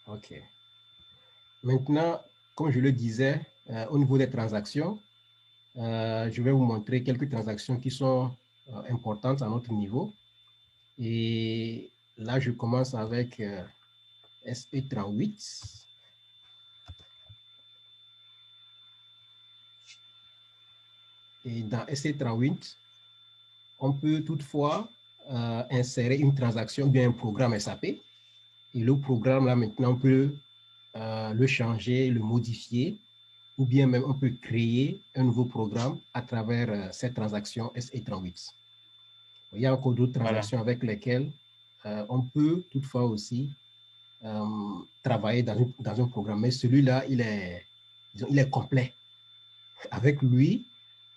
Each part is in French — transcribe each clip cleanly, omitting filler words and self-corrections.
OK. Maintenant, comme je le disais, au niveau des transactions, je vais vous montrer quelques transactions qui sont importantes à notre niveau. Et là, je commence avec SE38. Et dans SE38, on peut toutefois insérer une transaction, bien un programme SAP. Et le programme, là, maintenant, on peut le changer, le modifier, ou bien même on peut créer un nouveau programme à travers cette transaction SE38. Il y a encore d'autres transactions avec lesquelles on peut toutefois aussi travailler dans un programme. Mais celui-là, il est complet. Avec lui,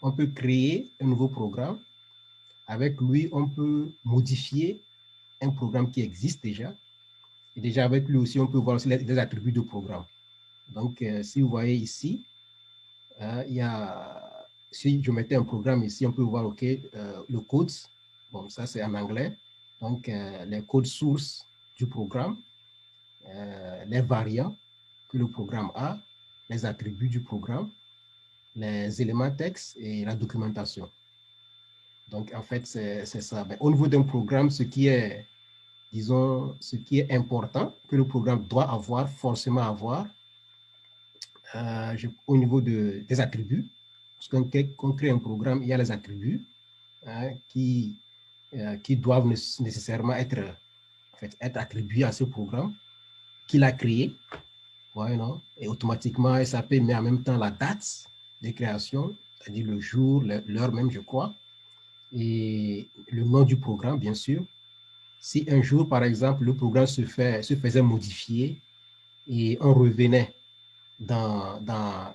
on peut créer un nouveau programme. Avec lui, on peut modifier un programme qui existe déjà. Et déjà, avec lui aussi, on peut voir aussi les attributs du programme. Donc, si vous voyez ici, il y a, si je mettais un programme ici, on peut voir, OK, le code. Bon, ça, c'est en anglais. Donc, les codes sources du programme, les variants que le programme a, les attributs du programme, les éléments texte et la documentation. Donc, en fait, c'est ça. Mais au niveau d'un programme, ce qui est, disons, ce qui est important, que le programme doit avoir, forcément avoir, au niveau des attributs, parce qu'on crée un programme, il y a les attributs qui doivent nécessairement être, en fait, être attribués à ce programme qu'il a créé. Ouais, non? Et automatiquement, SAP met en même temps la date de création, c'est-à-dire le jour, l'heure même, je crois, et le nom du programme, bien sûr. Si un jour, par exemple, le programme se faisait modifier et on revenait dans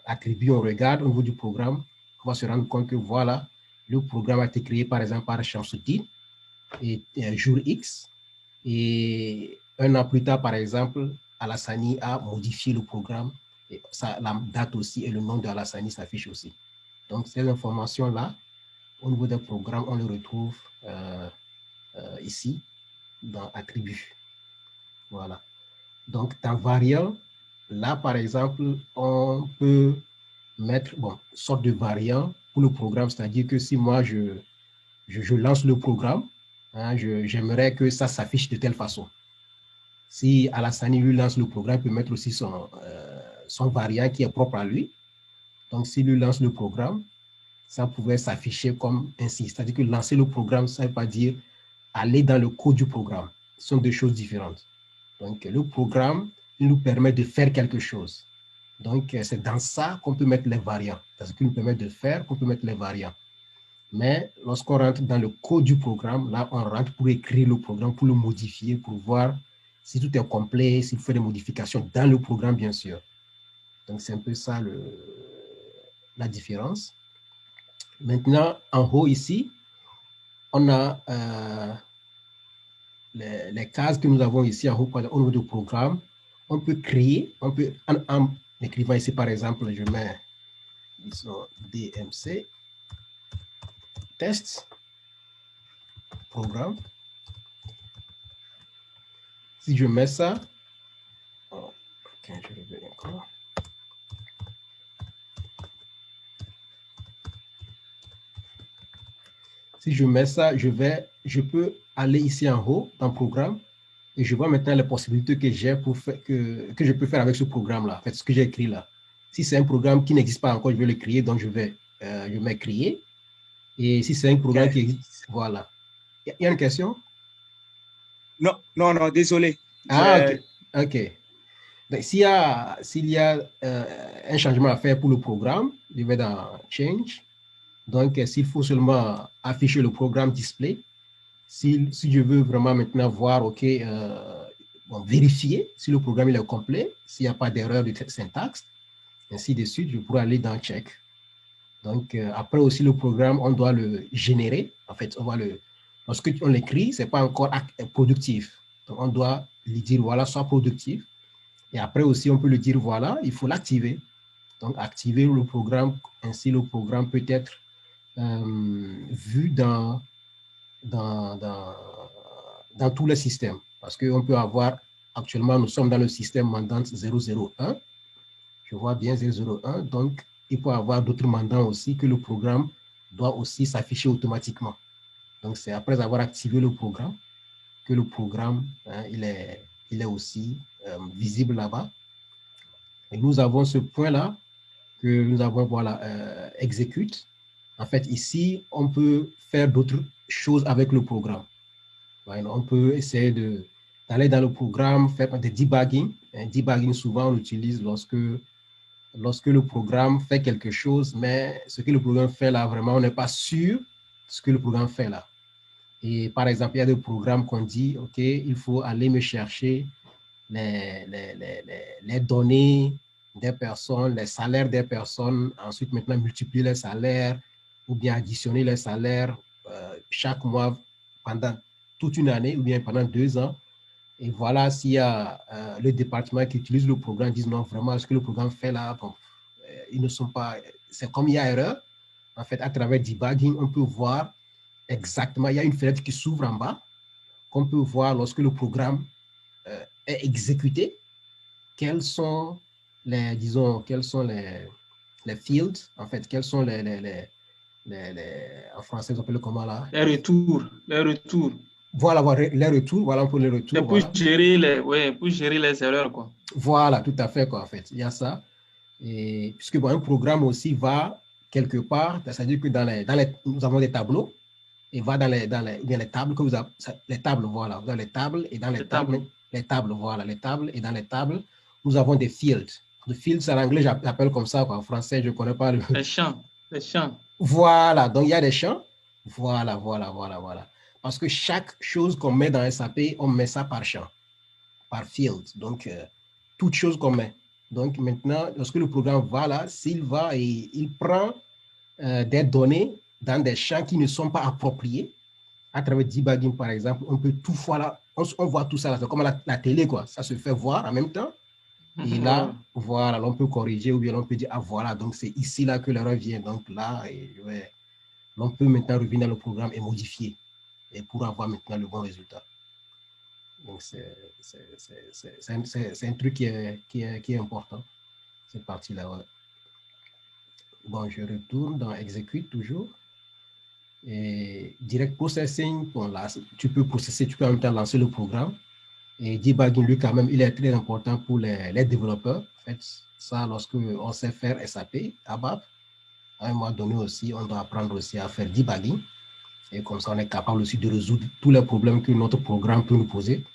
attribut, on regarde au niveau du programme, on va se rendre compte que voilà, le programme a été créé par exemple par Shamsuddin et jour X, et un an plus tard, par exemple, Alassani a modifié le programme, et ça, la date aussi et le nom de Alassani s'affiche aussi. Donc, ces informations-là, au niveau des programmes, on les retrouve ici, dans attributs. Voilà. Donc, dans variant, là, par exemple, on peut mettre, bon, une sorte de variant pour le programme, c'est-à-dire que si moi, je lance le programme, hein, j'aimerais que ça s'affiche de telle façon. Si Alassani lui lance le programme, il peut mettre aussi son variant qui est propre à lui. Donc, s'il lui lance le programme, ça pouvait s'afficher comme ainsi. C'est-à-dire que lancer le programme, ça ne veut pas dire aller dans le code du programme. Ce sont deux choses différentes. Donc, le programme, il nous permet de faire quelque chose. Donc, c'est dans ça qu'on peut mettre les variants. C'est ce qui nous permet de faire qu'on peut mettre les variants. Mais lorsqu'on rentre dans le code du programme, là, on rentre pour écrire le programme, pour le modifier, pour voir si tout est complet, s'il faut des modifications dans le programme, bien sûr. Donc, c'est un peu ça la différence. Maintenant, en haut ici, on a les cases que nous avons ici en haut au niveau du programme. On peut créer, en écrivant ici, par exemple, je mets disons, DMC, test, programme. Si je mets ça, oh, okay, je vais encore. Si je mets ça, je peux aller ici en haut dans le programme et je vois maintenant les possibilités que j'ai pour faire, que je peux faire avec ce programme-là, en fait, ce que j'ai écrit là. Si c'est un programme qui n'existe pas encore, je vais le créer, donc je mets créer. Et si c'est un programme qui existe, voilà. Il y a une question? Non, non, non, désolé. Ah, ok. Ok. S'il y a un changement à faire pour le programme, je vais dans Change. Donc, s'il faut seulement afficher le programme display, si je veux vraiment maintenant voir, OK, vérifier si le programme il est complet, s'il n'y a pas d'erreur de syntaxe, ainsi de suite, je pourrais aller dans Check. Donc, après aussi, le programme, on doit le générer. En fait, lorsque on l'écrit, ce n'est pas encore productif. Donc, on doit lui dire, voilà, soit productif. Et après aussi, on peut lui dire, voilà, il faut l'activer. Donc, activer le programme, ainsi le programme peut être vu dans tous les systèmes. Parce qu'on peut avoir actuellement, nous sommes dans le système mandante 001. Je vois bien 001. Donc, il peut y avoir d'autres mandants aussi que le programme doit aussi s'afficher automatiquement. Donc, c'est après avoir activé le programme que le programme, hein, il est aussi visible là-bas. Et nous avons ce point-là que nous avons, voilà, execute. En fait, ici, on peut faire d'autres choses avec le programme. On peut essayer d'aller dans le programme, faire des debugging. Un debugging, souvent, on l'utilise lorsque le programme fait quelque chose, mais ce que le programme fait là, vraiment, on n'est pas sûr de ce que le programme fait là. Et par exemple, il y a des programmes qu'on dit, OK, il faut aller me chercher les données des personnes, les salaires des personnes, ensuite maintenant multiplier les salaires ou bien additionner les salaires chaque mois pendant toute une année ou bien pendant 2 ans. Et voilà, s'il y a le département qui utilise le programme, disent non, vraiment, ce que le programme fait là, bon, ils ne sont pas, c'est comme il y a erreur. En fait, à travers debugging, on peut voir exactement, il y a une fenêtre qui s'ouvre en bas, qu'on peut voir lorsque le programme est exécuté, quels sont les, disons, quels sont les fields, en fait, quels sont en français, on appelle comment là? Les retours. Voilà, les retours, voilà un peu les retours. Et pour, voilà. pour gérer les erreurs, quoi. Voilà, tout à fait, quoi, en fait. Il y a ça. Et puisque bon, un programme aussi va quelque part, c'est-à-dire que nous avons des tableaux, et va dans les tables que vous avez, les tables, voilà, vous avez les tables, et dans les tables, voilà, les tables, et dans les tables, nous avons des fields. Les fields, en anglais, j'appelle comme ça, quoi. En français, je ne connais pas les champs. Voilà, donc il y a des champs. Voilà. Parce que chaque chose qu'on met dans SAP, on met ça par champ, par field. Donc, toute chose qu'on met. Donc, maintenant, lorsque le programme va là, s'il va et il prend des données dans des champs qui ne sont pas appropriés, à travers debugging, par exemple, on peut tout voir là, on voit tout ça là, c'est comme la télé, quoi. Ça se fait voir en même temps. Et là, voilà, on peut corriger ou bien on peut dire, ah voilà, donc c'est ici là que l'erreur vient. Donc là, on peut maintenant revenir dans le programme et modifier et pour avoir maintenant le bon résultat. Donc c'est un truc qui est important, cette partie-là. Ouais. Bon, je retourne dans Execute toujours. Et Direct Processing, bon là, tu peux processer, tu peux en même temps lancer le programme. Et debugging, lui, quand même, il est très important pour les développeurs. En fait, ça, lorsque on sait faire SAP, ABAP, à un moment donné aussi, on doit apprendre aussi à faire debugging. Et comme ça, on est capable aussi de résoudre tous les problèmes que notre programme peut nous poser.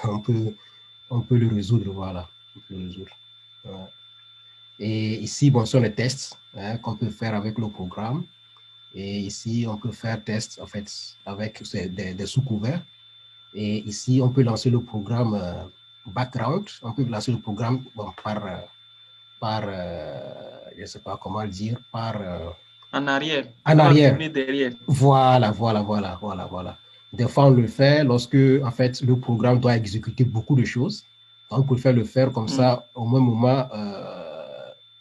On peut le résoudre, voilà. On peut le résoudre. Voilà. Et ici, bon, ce sont les tests qu'on peut faire avec le programme. Et ici, on peut faire tests, en fait, avec des sous-couverts. Et ici, on peut lancer le programme background. On peut lancer le programme bon, je ne sais pas comment le dire, en arrière. En arrière. Derrière. Voilà. Des fois, on le fait lorsque, en fait, le programme doit exécuter beaucoup de choses. Donc, on peut le faire comme ça, au même moment,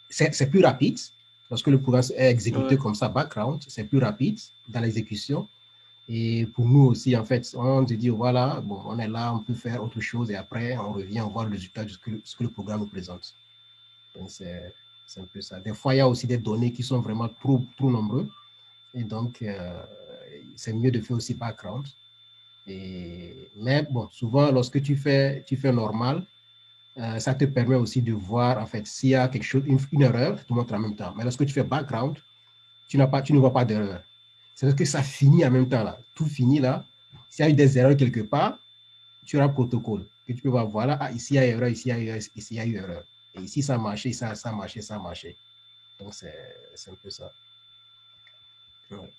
c'est plus rapide. Lorsque le programme est exécuté comme ça, background, c'est plus rapide dans l'exécution. Et pour nous aussi, en fait, on se dit, voilà, bon, on est là, on peut faire autre chose et après, on revient, on voit le résultat de ce que le programme nous présente. Donc, c'est un peu ça. Des fois, il y a aussi des données qui sont vraiment trop nombreuses. Et donc, c'est mieux de faire aussi background. Mais bon, souvent, lorsque tu fais normal, ça te permet aussi de voir, en fait, s'il y a quelque chose, une erreur, tu montres en même temps. Mais lorsque tu fais background, tu ne vois pas d'erreur. C'est que ça finit en même temps là. Tout finit là. S'il y a eu des erreurs quelque part, tu auras un protocole que tu peux voir. Voilà, ah, ici il y a erreur, ici il y a erreur, ici il y a eu erreur. Et ici ça a marché, ça a marché. Donc c'est un peu ça. Ouais.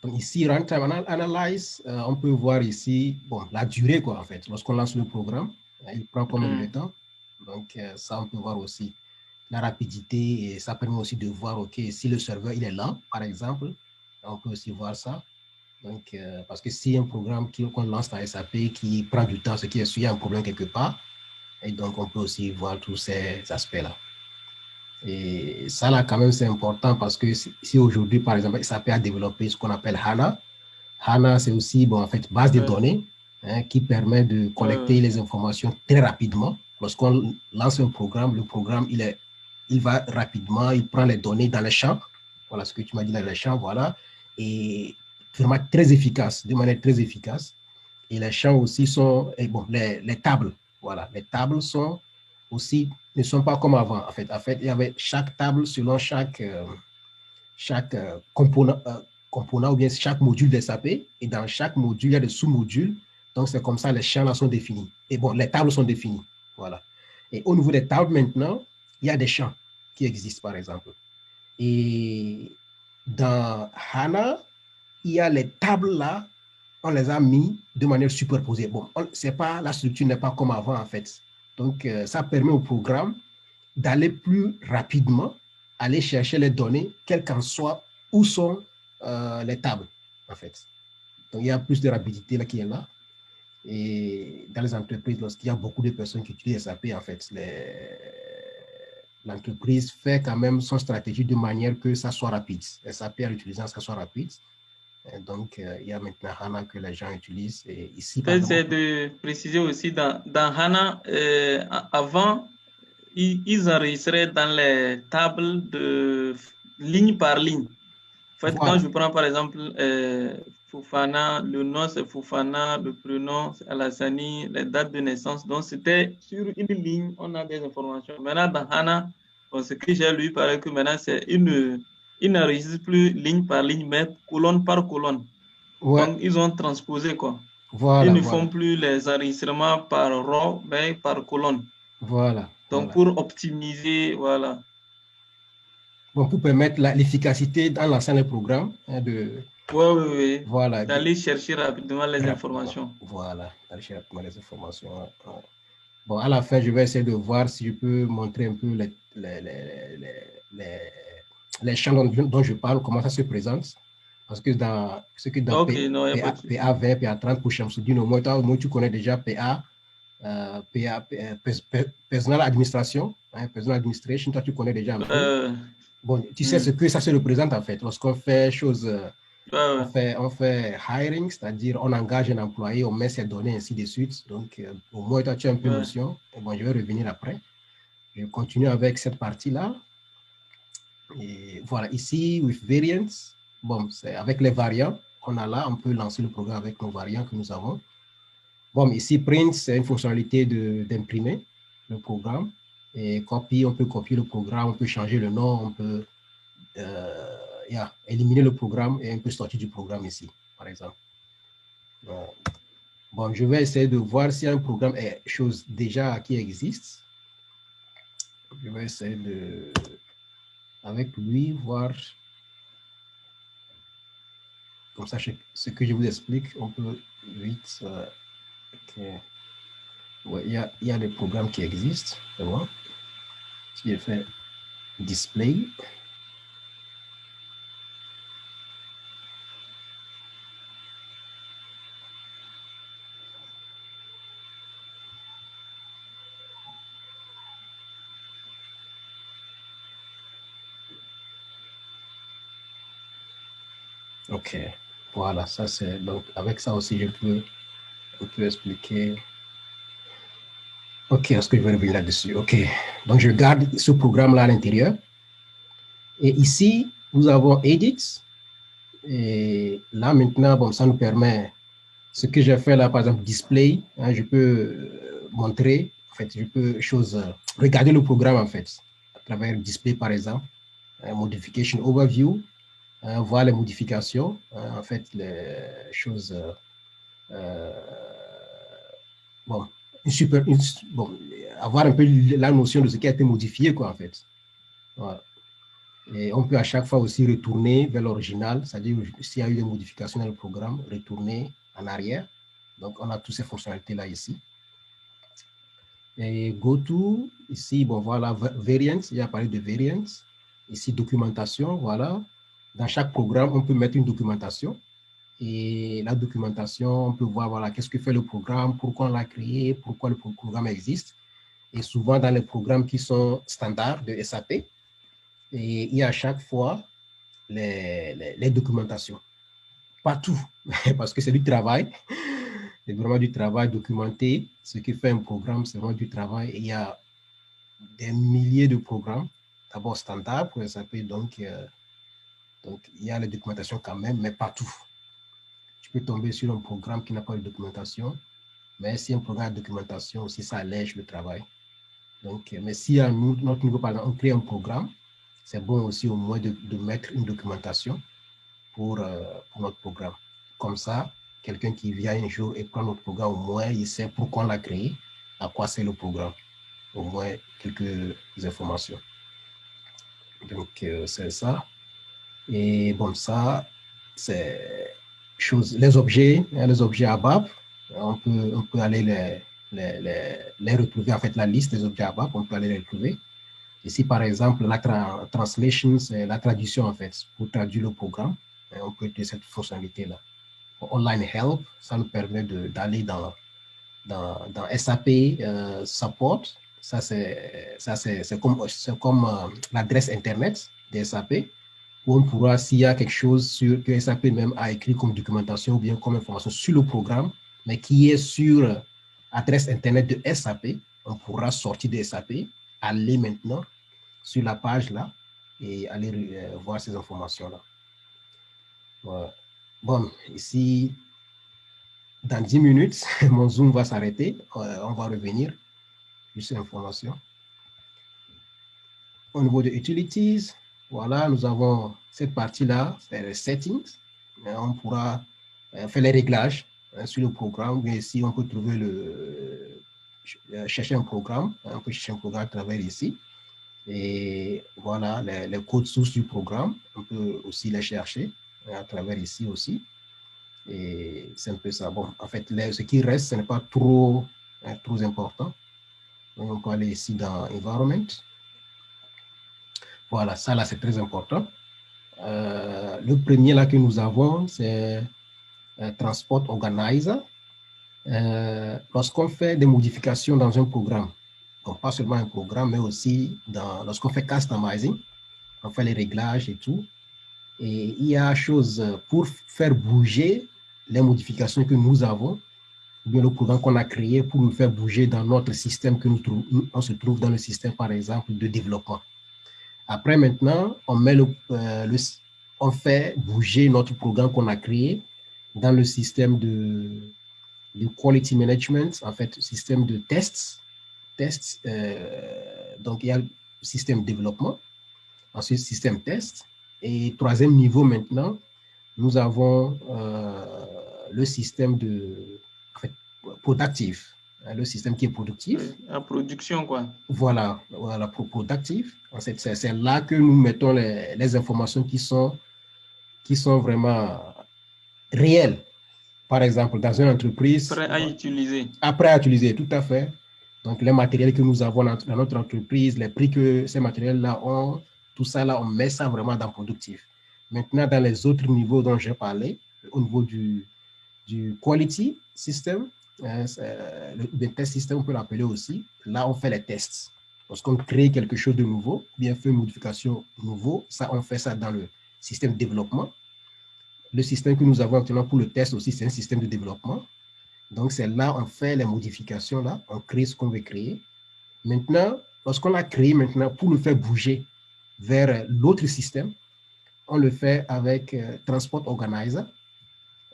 Donc ici, Runtime Analyze, on peut voir ici, bon, la durée quoi en fait. Lorsqu'on lance le programme, il prend combien de temps. Donc ça, on peut voir aussi la rapidité et ça permet aussi de voir, ok, si le serveur il est lent, par exemple, on peut aussi voir ça. Donc, parce que si un programme qu'on lance dans SAP qui prend du temps, ce qui est sûr, il y a un problème quelque part. Et donc, on peut aussi voir tous ces aspects-là. Et ça, là, quand même, c'est important parce que si aujourd'hui, par exemple, SAP a développé ce qu'on appelle HANA. HANA, c'est aussi, bon, en fait, base de données. hein, qui permet de collecter les informations très rapidement. Lorsqu'on lance un programme, le programme, il va rapidement, il prend les données dans les champs. Voilà ce que tu m'as dit dans les champs, voilà. Et vraiment très efficace, de manière très efficace. Et les champs aussi sont, et bon, les tables, voilà. Les tables sont aussi, ne sont pas comme avant, en fait. En fait, il y avait chaque table selon chaque composant, ou bien chaque module de SAP. Et dans chaque module, il y a des sous-modules. Donc, c'est comme ça, les champs là sont définis. Et bon, les tables sont définies. Voilà. Et au niveau des tables maintenant, il y a des champs qui existent, par exemple. Et dans HANA, il y a les tables là, on les a mis de manière superposée. Bon, la structure n'est pas comme avant, en fait. Donc, ça permet au programme d'aller plus rapidement, aller chercher les données, quel qu'en soit où sont les tables, en fait. Donc, il y a plus de rapidité là qui est là. Et dans les entreprises, lorsqu'il y a beaucoup de personnes qui utilisent SAP, en fait, l'entreprise fait quand même son stratégie de manière que ça soit rapide. SAP en utilisant, ça soit rapide. Et donc, il y a maintenant HANA que les gens utilisent. Et ici, par exemple, c'est de préciser aussi, dans HANA, avant, ils enregistraient dans les tables de ligne par ligne. En fait, voilà. Quand je prends par exemple Fofana, le nom c'est Fofana, le prénom c'est Alassani, les dates de naissance. Donc, c'était sur une ligne, on a des informations. Maintenant, dans HANA, bon, ce que j'ai lu, il paraît que maintenant, c'est ils n'enregistrent plus ligne par ligne, mais colonne par colonne. Ouais. Donc, ils ont transposé, quoi. Voilà, ils ne font plus les enregistrements par row, mais par colonne. Voilà. Donc, pour optimiser, voilà. Bon, pour permettre l'efficacité dans l'ensemble des programmes, hein, oui. Voilà. D'aller chercher rapidement les informations. Voilà, d'aller chercher rapidement les informations. Bon, à la fin, je vais essayer de voir si je peux montrer un peu les champs dont je parle, comment ça se présente. Parce que dans PA20, PA30, pour Chamsoudine, au moins tu connais déjà PA, Personal Administration, hein, Personal Administration, toi tu connais déjà un peu. Bon, tu sais ce que ça se représente en fait. Lorsqu'on fait on fait hiring, c'est-à-dire on engage un employé, on met ses données, ainsi de suite. Donc, au moins, toi, tu as un peu notion. Et bon, je vais revenir après. Je continue avec cette partie-là. Et voilà, ici, with variants, bon, c'est avec les variants qu'on a là, on peut lancer le programme avec nos variants que nous avons. Bon, ici, print, c'est une fonctionnalité d'imprimer le programme. Et copy, on peut copier le programme, on peut changer le nom, on peut éliminer le programme et un peu sortir du programme ici, par exemple. Bon, je vais essayer de voir s'il y a un programme chose déjà qui existe. Je vais essayer de, avec lui, voir. Comme ça, ce que je vous explique, on peut vite. Ouais, il y a des programmes qui existent. C'est bon. Si je fais display. Ok, voilà, ça c'est, donc avec ça aussi on peut expliquer. Ok, est-ce que je vais revenir là-dessus? Ok, donc je garde ce programme-là à l'intérieur. Et ici, nous avons Edit. Et là maintenant, bon, ça nous permet, ce que j'ai fait là, par exemple, display, hein, je peux montrer, en fait, je peux regarder le programme en fait, à travers display par exemple, modification overview, voir les modifications, en fait, les choses, bon, avoir un peu la notion de ce qui a été modifié, quoi, en fait. Voilà. Et on peut à chaque fois aussi retourner vers l'original, c'est-à-dire s'il y a eu des modifications dans le programme, retourner en arrière. Donc, on a toutes ces fonctionnalités-là ici. Et GoTo, ici, bon, voilà, variants, il y a parlé de variants. Ici, documentation, voilà. Dans chaque programme, on peut mettre une documentation. Et la documentation, on peut voir, voilà, qu'est-ce que fait le programme, pourquoi on l'a créé, pourquoi le programme existe. Et souvent, dans les programmes qui sont standards de SAP, et il y a à chaque fois les documentations. Pas tout, parce que c'est du travail. C'est vraiment du travail documenté. Ce qui fait un programme, c'est vraiment du travail. Et il y a des milliers de programmes, d'abord standard pour SAP, donc il y a la documentation quand même, mais pas tout. Tu peux tomber sur un programme qui n'a pas de documentation, mais si un programme de documentation aussi, ça allège le travail. Donc, mais si à notre niveau, par exemple, on crée un programme, c'est bon aussi au moins de mettre une documentation pour notre programme. Comme ça, quelqu'un qui vient un jour et prend notre programme, au moins, il sait pourquoi on l'a créé, à quoi c'est le programme. Au moins, quelques informations. Donc, c'est ça. Et bon, ça, c'est les objets ABAP. On peut aller les retrouver, en fait, la liste des objets ABAP, on peut aller les retrouver. Ici, par exemple, la translation, c'est la traduction, en fait, pour traduire le programme. Et on peut utiliser cette fonctionnalité-là. Online Help, ça nous permet d'aller dans SAP Support. Ça, c'est comme l'adresse Internet de SAP, où on pourra, s'il y a quelque chose que SAP même a écrit comme documentation ou bien comme information sur le programme, mais qui est sur l'adresse Internet de SAP, on pourra sortir de SAP, aller maintenant sur la page là et aller voir ces informations-là. Voilà. Bon, ici, dans 10 minutes, mon Zoom va s'arrêter. On va revenir. Juste l'information. Au niveau de Utilities, voilà, nous avons cette partie-là, c'est les settings. On pourra faire les réglages sur le programme. Mais ici, on peut trouver chercher un programme. On peut chercher un programme à travers ici. Et voilà, les codes sources du programme, on peut aussi les chercher à travers ici aussi. Et c'est un peu ça. Bon, en fait, ce qui reste, ce n'est pas trop important. Donc, on peut aller ici dans Environment. Voilà, ça là, c'est très important. Le premier là que nous avons, c'est Transport Organizer. Lorsqu'on fait des modifications dans un programme, donc pas seulement un programme, mais aussi lorsqu'on fait customizing, on fait les réglages et tout. Et il y a chose pour faire bouger les modifications que nous avons, ou bien le programme qu'on a créé pour nous faire bouger dans notre système que on se trouve dans le système, par exemple, de développement. Après, maintenant, on fait bouger notre programme qu'on a créé dans le système de quality management, en fait, système de tests. Donc, il y a le système développement, ensuite système test. Et troisième niveau maintenant, nous avons le système productif, le système qui est productif. La production, quoi. Voilà, pour productif. C'est là que nous mettons les informations qui sont vraiment réelles. Par exemple, dans une entreprise. Prêt à utiliser. Après à utiliser, tout à fait. Donc, les matériels que nous avons dans notre entreprise, les prix que ces matériels-là ont, tout ça, là, on met ça vraiment dans le productif. Maintenant, dans les autres niveaux dont j'ai parlé, au niveau du quality system, le test system, on peut l'appeler aussi, là, on fait les tests. Lorsqu'on crée quelque chose de nouveau, bien fait une modification nouveau, ça, on fait ça dans le système de développement. Le système que nous avons actuellement pour le test aussi, c'est un système de développement. Donc, c'est là, on fait les modifications, là, on crée ce qu'on veut créer. Maintenant, lorsqu'on l'a créé maintenant, pour le faire bouger vers l'autre système, on le fait avec Transport Organizer.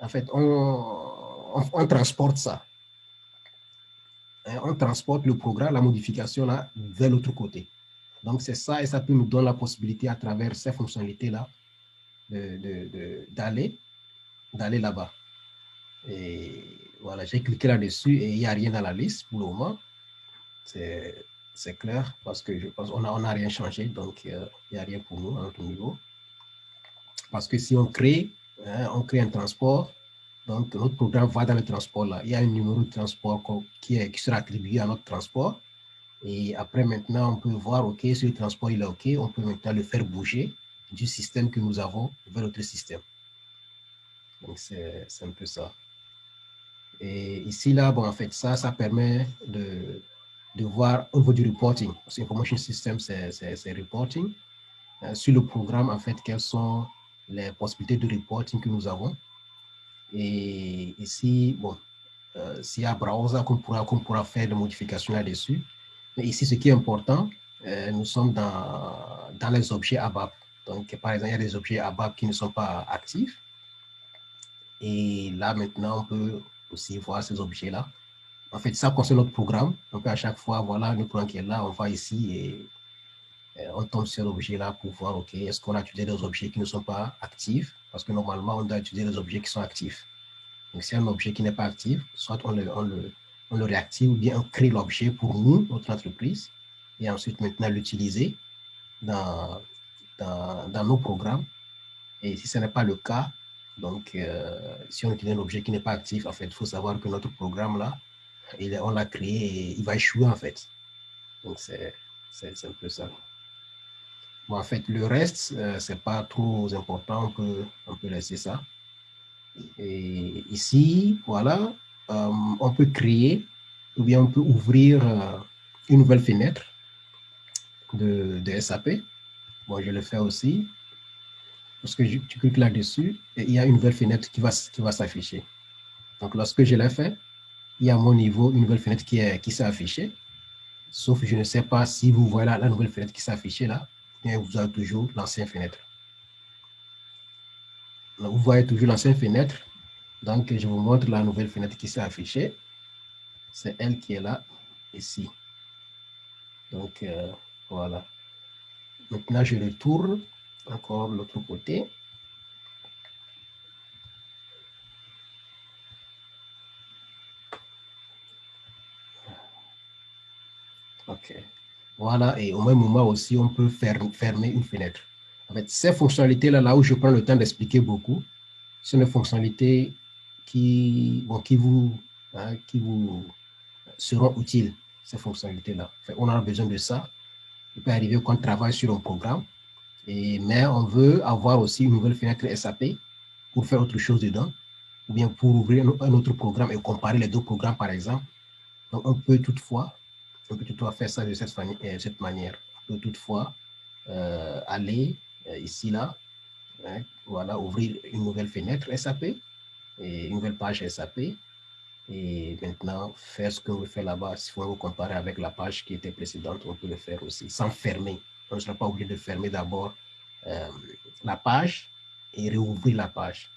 En fait, on transporte ça. On transporte le programme, la modification, là, vers l'autre côté. Donc, c'est ça, et ça peut nous donner la possibilité, à travers ces fonctionnalités-là, d'aller là-bas. Et voilà, j'ai cliqué là-dessus et il n'y a rien dans la liste pour le moment. C'est clair parce que je pense qu'on n'a rien changé, donc il n'y a rien pour nous à notre niveau. Parce que si on crée un transport, donc notre programme va dans le transport là. Il y a un numéro de transport qui sera attribué à notre transport. Et après, maintenant, on peut voir, OK, si le transport il est OK, on peut maintenant le faire bouger du système que nous avons vers l'autre système. Donc, c'est un peu ça. Et ici, là, bon, en fait, ça permet de voir au niveau du reporting. Parce que Information System, c'est reporting. Sur le programme, en fait, quelles sont les possibilités de reporting que nous avons. Et ici, bon, s'il y a browser qu'on pourra faire des modifications là-dessus. Mais ici, ce qui est important, nous sommes dans les objets ABAP. Donc, par exemple, il y a des objets ABAP qui ne sont pas actifs. Et là, maintenant, on peut aussi voir ces objets-là. En fait, ça concerne notre programme. On peut à chaque fois, voilà, le programme qui est là, on va ici et on tombe sur l'objet-là pour voir, OK, est-ce qu'on a utilisé des objets qui ne sont pas actifs? Parce que normalement, on doit utiliser des objets qui sont actifs. Donc, si un objet qui n'est pas actif, soit on le réactive ou bien on crée l'objet pour nous, notre entreprise, et ensuite maintenant l'utiliser dans nos programmes. Et si ce n'est pas le cas, donc si on utilise un objet qui n'est pas actif, en fait, il faut savoir que notre programme là, on l'a créé et il va échouer en fait. Donc c'est un peu ça. Bon, en fait, le reste, c'est pas trop important, on peut laisser ça. Et ici, voilà, on peut créer ou bien on peut ouvrir une nouvelle fenêtre de SAP. Bon, je le fais aussi. Parce que tu cliques là-dessus et il y a une nouvelle fenêtre qui va s'afficher. Donc, lorsque je l'ai fait, il y a à mon niveau une nouvelle fenêtre qui s'est affichée. Sauf que je ne sais pas si vous voyez la nouvelle fenêtre qui s'est affichée là, bien vous avez toujours l'ancienne fenêtre. Donc, vous voyez toujours l'ancienne fenêtre. Donc, je vous montre la nouvelle fenêtre qui s'est affichée. C'est elle qui est là, ici. Donc, voilà. Maintenant, je retourne encore de l'autre côté. OK. Voilà, et au même moment aussi, on peut fermer une fenêtre. En fait, ces fonctionnalités-là, là où je prends le temps d'expliquer beaucoup, sont des fonctionnalités qui vous seront utiles, ces fonctionnalités-là. Enfin, on a besoin de ça. Il peut arriver qu'on travaille sur un programme, mais on veut avoir aussi une nouvelle fenêtre SAP pour faire autre chose dedans, ou bien pour ouvrir un autre programme et comparer les deux programmes, par exemple. Donc, on peut toutefois faire ça de cette manière. On peut toutefois aller ici, là, hein, voilà, ouvrir une nouvelle fenêtre SAP, et une nouvelle page SAP, et maintenant faire ce qu'on veut faire là-bas. Si on veut comparer avec la page qui était précédente, on peut le faire aussi, sans fermer. On ne sera pas obligé de fermer d'abord la page et réouvrir la page.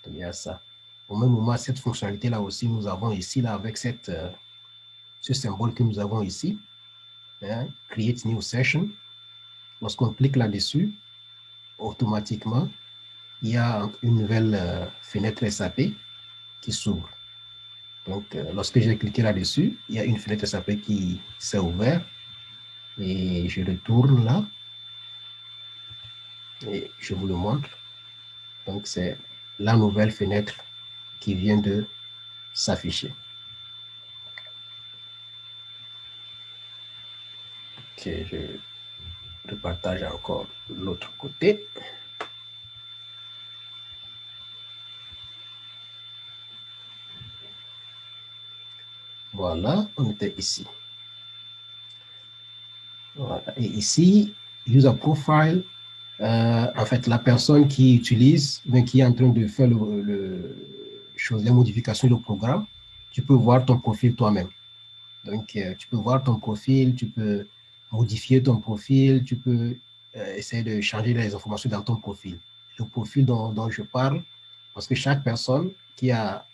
C'est bien ça. Au même moment, cette fonctionnalité-là aussi, nous avons ici, là, avec ce symbole que nous avons ici, hein, Create New Session. Lorsqu'on clique là-dessus, automatiquement, il y a une nouvelle fenêtre SAP qui s'ouvre. Donc, lorsque j'ai cliqué là-dessus, il y a une fenêtre SAP qui s'est ouverte et je retourne là et je vous le montre. Donc, c'est la nouvelle fenêtre qui vient de s'afficher. Ok, je repartage encore de l'autre côté. Voilà, on était ici. Voilà. Et ici, User Profile, en fait, la personne qui utilise, qui est en train de faire les modifications du programme, tu peux voir ton profil toi-même. Donc, tu peux voir ton profil, tu peux modifier ton profil, tu peux essayer de changer les informations dans ton profil. Le profil dont je parle, parce que chaque personne qui a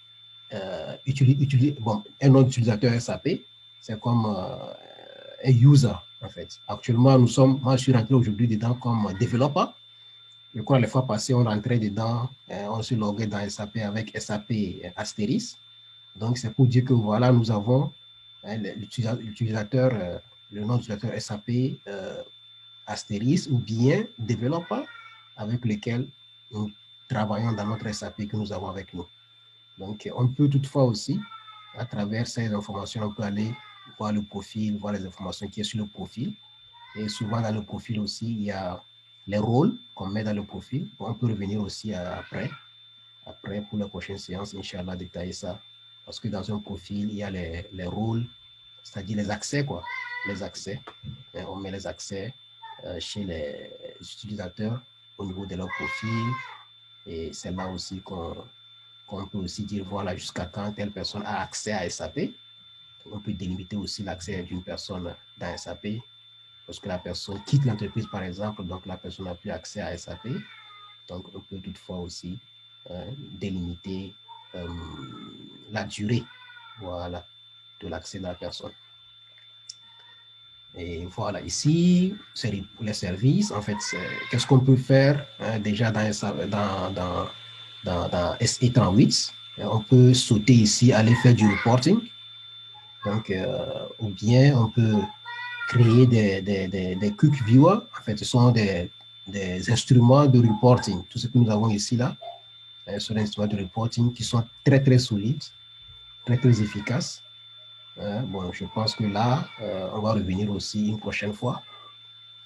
un autre utilisateur SAP, c'est comme un user, en fait. Actuellement, moi, je suis rentré aujourd'hui dedans comme développeur. Je crois les fois passées, on rentrait dedans, on se loguait dans SAP avec SAP Astéris. Donc, c'est pour dire que voilà, nous avons l'utilisateur, le nom d'utilisateur SAP Astéris ou bien développeur avec lequel nous travaillons dans notre SAP que nous avons avec nous. Donc, on peut toutefois aussi, à travers ces informations, on peut aller voir le profil, voir les informations qui sont sur le profil. Et souvent, dans le profil aussi, il y a les rôles qu'on met dans le profil. On peut revenir aussi après pour la prochaine séance, Inch'Allah, détailler ça. Parce que dans un profil, il y a les rôles, c'est-à-dire les accès, quoi. Les accès. Et on met les accès chez les utilisateurs au niveau de leur profil. Et c'est là aussi qu'on qu'on peut aussi dire, voilà, jusqu'à quand telle personne a accès à SAP. On peut délimiter aussi l'accès d'une personne dans SAP, parce que la personne quitte l'entreprise, par exemple, donc la personne n'a plus accès à SAP. Donc, on peut toutefois aussi délimiter la durée, voilà, de l'accès de la personne. Et voilà, ici, c'est pour les services. En fait, qu'est-ce qu'on peut faire déjà dans SE38? On peut sauter ici, aller faire du reporting. Donc, ou bien on peut créer des quick viewers. En fait, ce sont des instruments de reporting. Tout ce que nous avons ici, là, sont des instruments de reporting qui sont très, très solides, très, très efficaces. Bon, je pense que là, on va revenir aussi une prochaine fois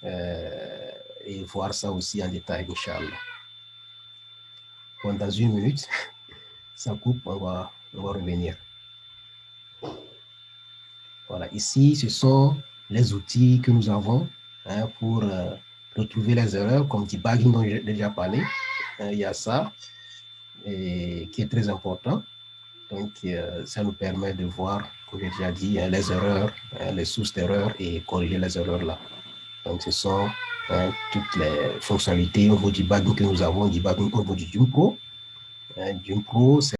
et voir ça aussi en détail, Inch'Allah. Bon, dans une minute, ça coupe, on va revenir. Voilà, ici, ce sont les outils que nous avons pour retrouver les erreurs, comme debugging dont j'ai déjà parlé. Il y a ça, et qui est très important. Donc, ça nous permet de voir, comme j'ai déjà dit, les erreurs, les sources d'erreurs et corriger les erreurs là. Donc, ce sont toutes les fonctionnalités au niveau du debugging que nous avons, debugging au niveau du Joomla. Joomla, c'est